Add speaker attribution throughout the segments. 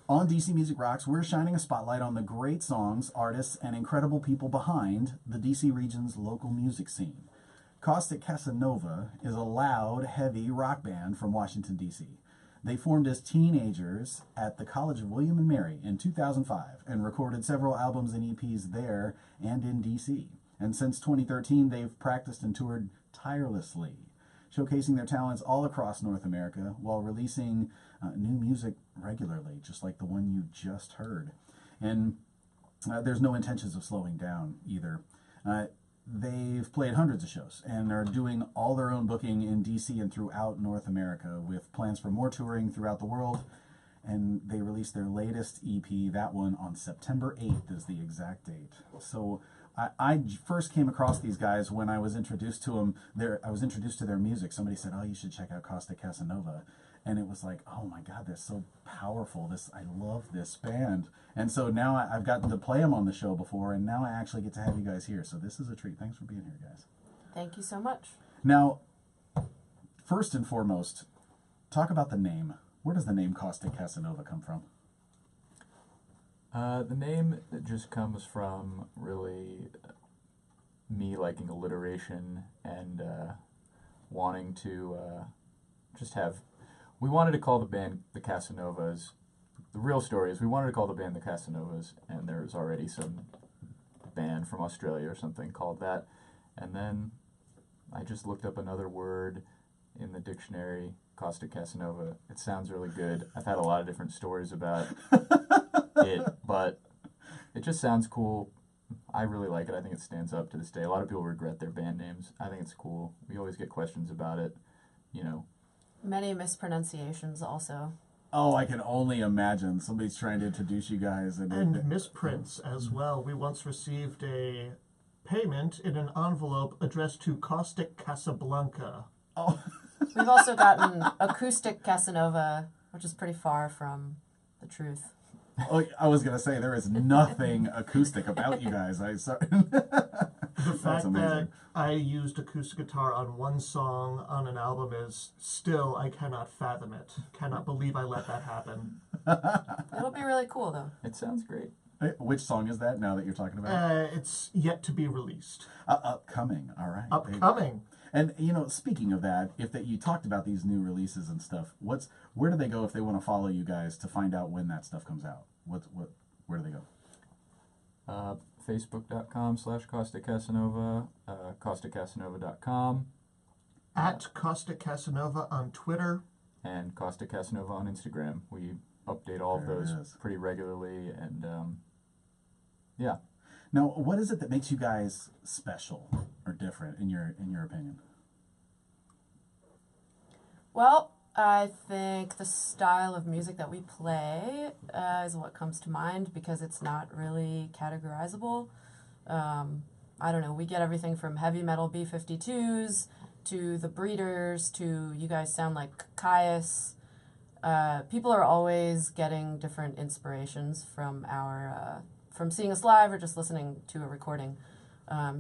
Speaker 1: On DC Music Rocks, we're shining a spotlight on the great songs, artists, and incredible people behind the DC region's local music scene. Caustic Casanova is a loud, heavy rock band from Washington, D.C. They formed as teenagers at the College of William and Mary in 2005 and recorded several albums and EPs there and in D.C. And since 2013, they've practiced and toured tirelessly, showcasing their talents all across North America while releasing new music regularly, just like the one you just heard. And there's no intentions of slowing down either. They've played hundreds of shows and are doing all their own booking in DC and throughout North America with plans for more touring throughout the world. And they released their latest EP, that one on September 8th is the exact date. So I first came across these guys when I was introduced to them. I was introduced to their music. Somebody said, "Oh, you should check out Caustic Casanova." And it was like, oh my God, they're so powerful. I love this band. And so now I've gotten to play them on the show before, and now I actually get to have you guys here. So this is a treat. Thanks for being here, guys.
Speaker 2: Thank you so much.
Speaker 1: Now, first and foremost, talk about the name. Where does the name Caustic Casanova come from?
Speaker 3: The name just comes from really me liking alliteration and wanting to just have... We wanted to call the band the Casanovas. The real story is we wanted to call the band the Casanovas, and there was already some band from Australia or something called that. And then I just looked up another word in the dictionary, Caustic Casanova. It sounds really good. I've had a lot of different stories about it, but it just sounds cool. I really like it. I think it stands up to this day. A lot of people regret their band names. I think it's cool. We always get questions about it, you know.
Speaker 2: Many mispronunciations also.
Speaker 1: Oh, I can only imagine. Somebody's trying to introduce you guys.
Speaker 4: And misprints as well. We once received a payment in an envelope addressed to Caustic Casablanca.
Speaker 1: Oh.
Speaker 2: We've also gotten Acoustic Casanova, which is pretty far from the truth.
Speaker 1: Oh, I was going to say, there is nothing acoustic about you guys.
Speaker 4: The fact that I used acoustic guitar on one song on an album is still, I cannot fathom it. Cannot believe I let that happen.
Speaker 2: It'll be really cool, though.
Speaker 3: It sounds great.
Speaker 1: Which song is that now that you're talking about?
Speaker 4: It's yet to be released.
Speaker 1: Upcoming, all right.
Speaker 4: Upcoming.
Speaker 1: And, you know, speaking of that, you talked about these new releases and stuff, where do they go if they want to follow you guys to find out when that stuff comes out? Where do they go?
Speaker 3: Facebook.com/Caustic Casanova, CausticCasanova.com.
Speaker 4: At Caustic Casanova on Twitter.
Speaker 3: And Caustic Casanova on Instagram. We update all of those pretty regularly, and yeah.
Speaker 1: Now, what is it that makes you guys special or different in your opinion?
Speaker 2: Well, I think the style of music that we play is what comes to mind because it's not really categorizable. I don't know, we get everything from heavy metal B-52s to the Breeders to you guys sound like Caius. People are always getting different inspirations from from seeing us live or just listening to a recording.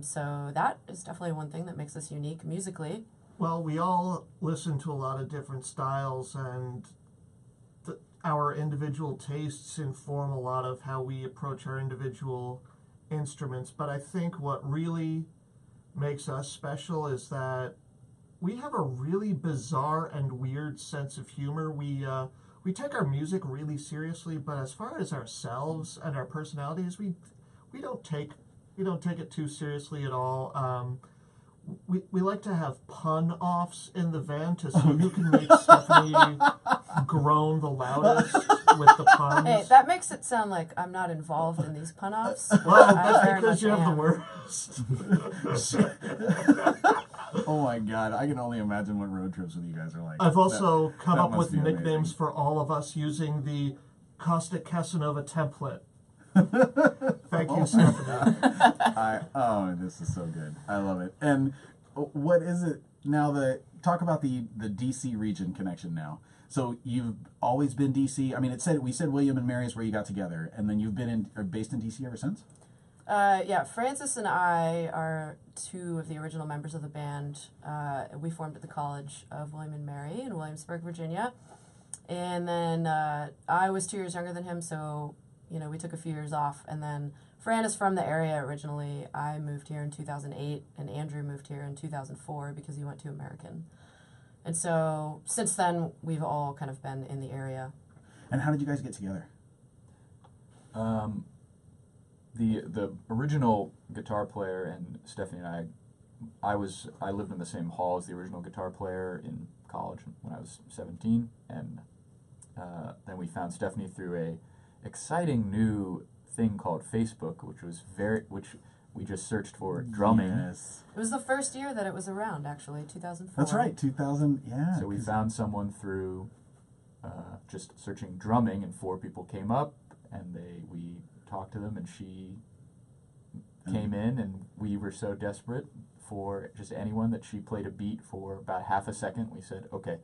Speaker 2: So that is definitely one thing that makes us unique musically.
Speaker 4: Well, we all listen to a lot of different styles, and our individual tastes inform a lot of how we approach our individual instruments. But I think what really makes us special is that we have a really bizarre and weird sense of humor. We take our music really seriously, but as far as ourselves and our personalities, we don't take it too seriously at all. We like to have pun offs in the van to see who can make Stephanie groan the loudest with the puns.
Speaker 2: Hey, that makes it sound like I'm not involved in these pun offs.
Speaker 4: Well, that's because you have the worst.
Speaker 1: Oh my God, I can only imagine what road trips with you guys are like.
Speaker 4: I've also come up with
Speaker 1: must be
Speaker 4: nicknames
Speaker 1: amazing.
Speaker 4: for all of us using the Caustic Casanova template. Thank you, Stephanie.
Speaker 1: This is so good. I love it. And what is it now? Talk about the DC region connection now. So you've always been DC. I mean, we said William and Mary is where you got together, and then you've been based in DC ever since.
Speaker 2: Yeah, Francis and I are two of the original members of the band. We formed at the College of William and Mary in Williamsburg, Virginia. And then I was 2 years younger than him, so, you know, we took a few years off. And then Fran is from the area originally. I moved here in 2008, and Andrew moved here in 2004 because he went to American. And so since then, we've all kind of been in the area.
Speaker 1: And how did you guys get together?
Speaker 3: The original guitar player and Stephanie and I lived in the same hall as the original guitar player in college when I was 17, and then we found Stephanie through a exciting new thing called Facebook, which we just searched for drumming.
Speaker 1: Yes.
Speaker 2: It was the first year that it was around, actually, 2004.
Speaker 1: That's right, 2000, yeah.
Speaker 3: So we found someone through just searching drumming, and 4 people came up, and we talked to them, and she came in, and we were so desperate for just anyone that she played a beat for about half a second. We said, okay,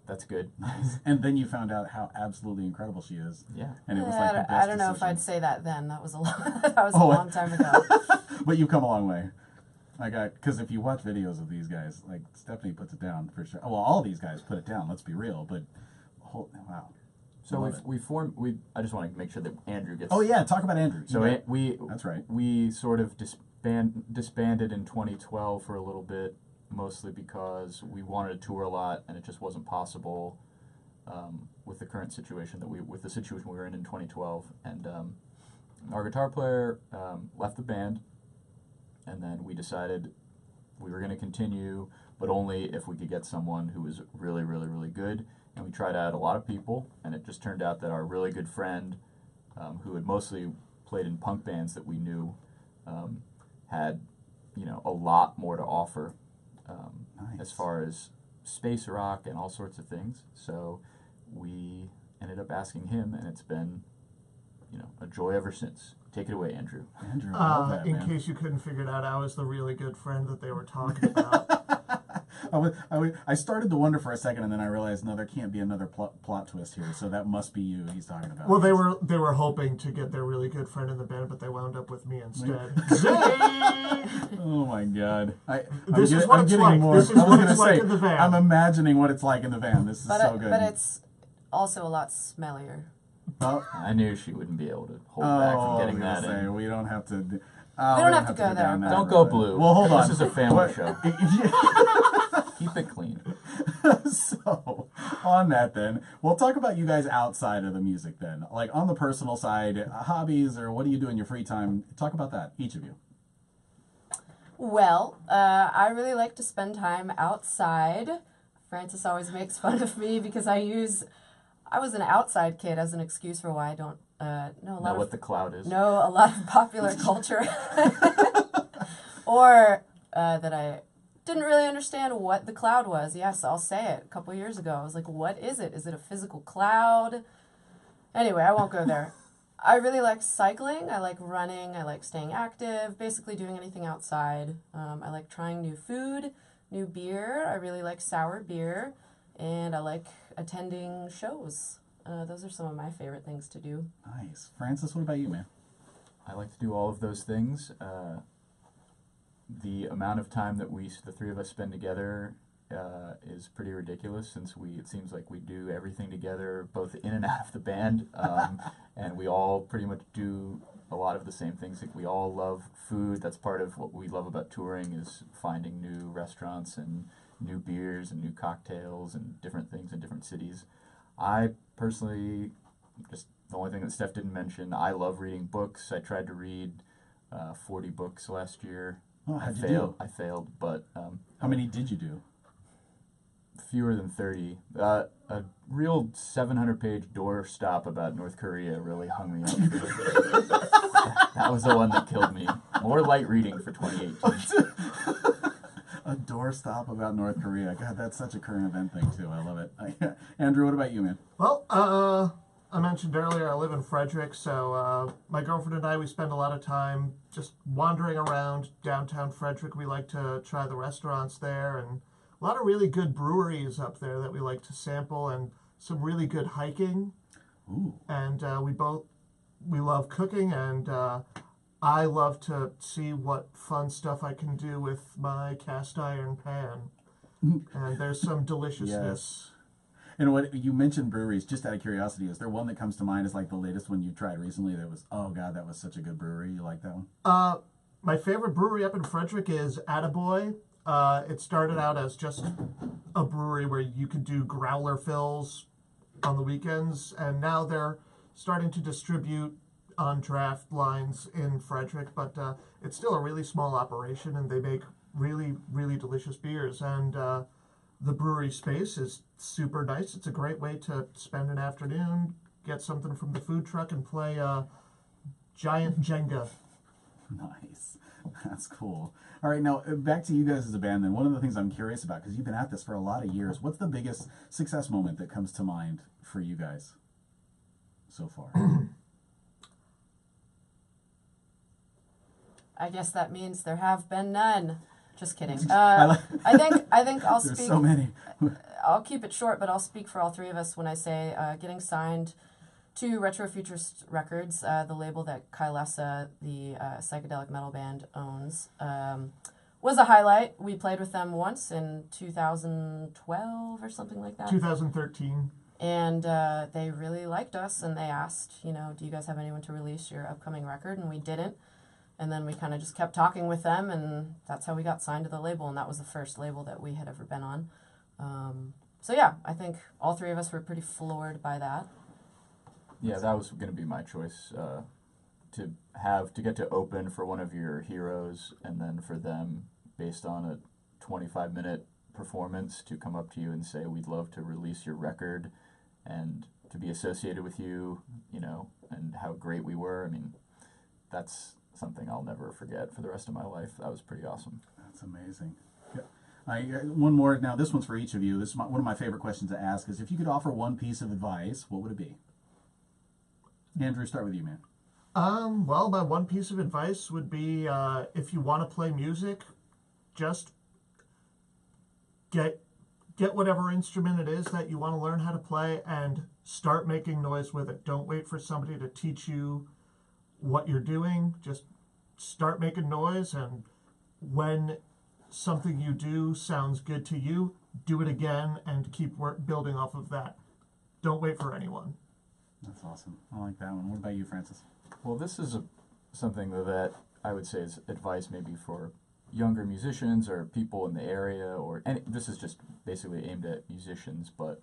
Speaker 3: that's good.
Speaker 1: Nice. And then you found out how absolutely incredible she is.
Speaker 3: Yeah.
Speaker 1: And it was like the best
Speaker 2: I don't know if
Speaker 1: decision.
Speaker 2: I'd say that then. That was a long time ago.
Speaker 1: But you've come a long way. Because if you watch videos of these guys, like Stephanie puts it down for sure. Well, all these guys put it down. Let's be real. But wow.
Speaker 3: So I just want to make sure that Andrew gets.
Speaker 1: Oh yeah, talk about Andrew.
Speaker 3: So
Speaker 1: that's right.
Speaker 3: We sort of disbanded in 2012 for a little bit, mostly because we wanted to tour a lot, and it just wasn't possible with the current situation with the situation we were in 2012. And our guitar player left the band, and then we decided we were going to continue, but only if we could get someone who was really, really, really good. And we tried out a lot of people, and it just turned out that our really good friend, who had mostly played in punk bands that we knew, had, a lot more to offer
Speaker 1: Nice.
Speaker 3: as far as space rock and all sorts of things. So we ended up asking him, and it's been, a joy ever since. Take it away, Andrew.
Speaker 1: Andrew, I love that,
Speaker 4: in
Speaker 1: man.
Speaker 4: case you couldn't figure it out, I was the really good friend that they were talking about.
Speaker 1: I started to wonder for a second, and then I realized, no, there can't be another plot twist here. So that must be you he's talking about.
Speaker 4: Well, they were hoping to get their really good friend in the band, but they wound up with me instead.
Speaker 1: Oh my God!
Speaker 4: This is what it's like. This is what it's like in the van.
Speaker 1: I'm imagining what it's like in the van. This is so good.
Speaker 2: But it's also a lot smellier.
Speaker 1: Oh,
Speaker 3: I knew she wouldn't be able to hold back from getting that in.
Speaker 1: We don't have to. We
Speaker 2: don't have to go there.
Speaker 1: down that
Speaker 3: Don't
Speaker 1: road.
Speaker 3: go blue.
Speaker 1: Well, hold on.
Speaker 3: This is a family show. Keep it clean.
Speaker 1: So, on that then, we'll talk about you guys outside of the music then. Like on the personal side, hobbies, or what do you do in your free time? Talk about that, each of you.
Speaker 2: Well, I really like to spend time outside. Francis always makes fun of me because I was an outside kid as an excuse for why I don't know
Speaker 3: What the cloud is.
Speaker 2: know a lot of popular culture. Or that I didn't really understand what the cloud was. Yes, I'll say it. A couple years ago, I was like, what is it? Is it a physical cloud? Anyway, I won't go there. I really like cycling. I like running. I like staying active, basically doing anything outside. I like trying new food, new beer. I really like sour beer. And I like attending shows. Those are some of my favorite things to do.
Speaker 1: Nice. Francis, what about you, man?
Speaker 3: I like to do all of those things. The amount of time that the three of us spend together is pretty ridiculous, since it seems like we do everything together, both in and out of the band, and we all pretty much do a lot of the same things. Like, we all love food. That's part of what we love about touring, is finding new restaurants and new beers and new cocktails and different things in different cities. I personally, just the only thing that Steph didn't mention, I love reading books. I tried to read 40 books last year.
Speaker 1: Oh, how'd you do?
Speaker 3: I failed, but
Speaker 1: How many did you do?
Speaker 3: fewer than 30. A real 700-page doorstop about North Korea really hung me up. That was the one that killed me. More light reading for 2018.
Speaker 1: A doorstop about North Korea. God, that's such a current event thing, too. I love it. Andrew, what about you, man?
Speaker 4: Well, I mentioned earlier I live in Frederick, so my girlfriend and I, we spend a lot of time just wandering around downtown Frederick. We like to try the restaurants there, and a lot of really good breweries up there that we like to sample, and some really good hiking.
Speaker 1: Ooh.
Speaker 4: And we love cooking, and I love to see what fun stuff I can do with my cast iron pan. And there's some deliciousness.
Speaker 1: Yes. And what you mentioned breweries, just out of curiosity, is there one that comes to mind as like the latest one you tried recently that was, oh God, that was such a good brewery? You like that one?
Speaker 4: My favorite brewery up in Frederick is Attaboy. It started out as just a brewery where you could do growler fills on the weekends, and now they're starting to distribute on draft lines in Frederick, but it's still a really small operation, and they make really, really delicious beers. And the brewery space is super nice. It's a great way to spend an afternoon, get something from the food truck, and play giant Jenga.
Speaker 1: Nice. That's cool. All right, now back to you guys as a band then. One of the things I'm curious about, because you've been at this for a lot of years, what's the biggest success moment that comes to mind for you guys so far?
Speaker 2: I guess that means there have been none. Just kidding.
Speaker 1: I
Speaker 2: think I'll
Speaker 1: There's
Speaker 2: speak.
Speaker 1: so many.
Speaker 2: I'll keep it short, but I'll speak for all three of us when I say getting signed to Retro Futurist Records, the label that Kailasa, the psychedelic metal band, owns, was a highlight. We played with them once in 2012 or something like that.
Speaker 4: 2013.
Speaker 2: And they really liked us, and they asked, do you guys have anyone to release your upcoming record? And we didn't. And then we kind of just kept talking with them, and that's how we got signed to the label, and that was the first label that we had ever been on. So yeah, I think all three of us were pretty floored by that.
Speaker 3: Yeah, that was going to be my choice, to get to open for one of your heroes, and then for them, based on a 25-minute performance, to come up to you and say, we'd love to release your record, and to be associated with you, and how great we were. I mean, that's something I'll never forget for the rest of my life. That was pretty awesome.
Speaker 1: That's amazing. One more. Now, this one's for each of you. This is one of my favorite questions to ask is if you could offer one piece of advice, what would it be? Andrew, start with you, man.
Speaker 4: Well, my one piece of advice would be if you want to play music, just get whatever instrument it is that you want to learn how to play and start making noise with it. Don't wait for somebody to teach you what you're doing. Just start making noise, and when something you do sounds good to you, do it again and keep building off of that. Don't wait for anyone.
Speaker 1: That's awesome. I like that one. What about you, Francis?
Speaker 3: Well, this is something that I would say is advice maybe for younger musicians or people in the area, and this is just basically aimed at musicians, but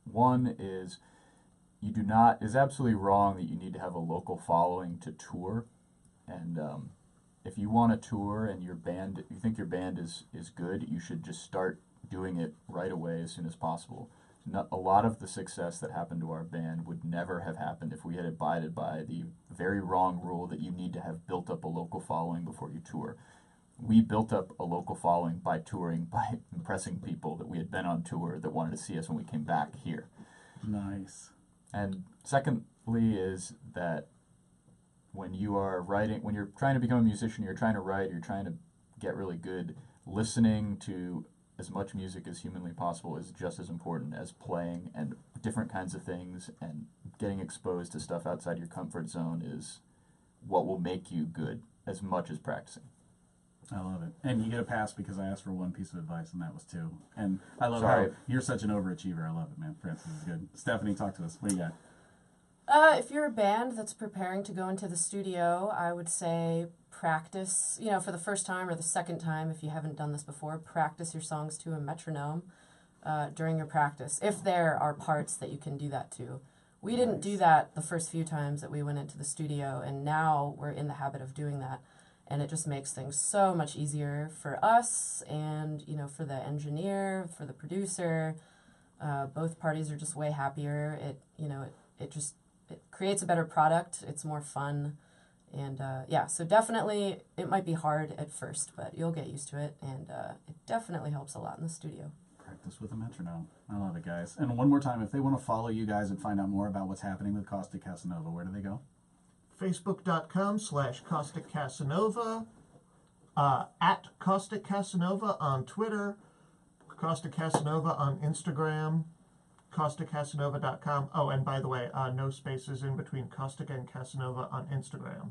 Speaker 3: one is is absolutely wrong that you need to have a local following to tour. And if you want to tour and you think your band is good, you should just start doing it right away as soon as possible. A lot of the success that happened to our band would never have happened if we had abided by the very wrong rule that you need to have built up a local following before you tour. We built up a local following by touring, by impressing people that we had been on tour that wanted to see us when we came back here.
Speaker 1: Nice.
Speaker 3: And secondly is that when you're trying to become a musician, you're trying to write, you're trying to get really good, listening to as much music as humanly possible is just as important as playing, and different kinds of things and getting exposed to stuff outside your comfort zone is what will make you good as much as practicing.
Speaker 1: I love it. And you get a pass because I asked for one piece of advice, and that was two. And I love
Speaker 3: Sorry.
Speaker 1: how you're such an overachiever. I love it, man. Francis is good. Stephanie, talk to us. What do you got?
Speaker 2: If you're a band that's preparing to go into the studio, I would say practice, for the first time or the second time, if you haven't done this before, practice your songs to a metronome during your practice, if there are parts that you can do that to. We didn't do that the first few times that we went into the studio, and now we're in the habit of doing that. And it just makes things so much easier for us and, for the engineer, for the producer. Both parties are just way happier. It creates a better product. It's more fun. And so definitely it might be hard at first, but you'll get used to it. And it definitely helps a lot in the studio.
Speaker 1: Practice with a metronome. I love it, guys. And one more time, if they want to follow you guys and find out more about what's happening with Caustic Casanova, where do they go?
Speaker 4: Facebook.com/Caustic Casanova, at Caustic Casanova on Twitter, Caustic Casanova on Instagram, CausticCasanova.com. Oh, and by the way, no spaces in between Caustic and Casanova on Instagram.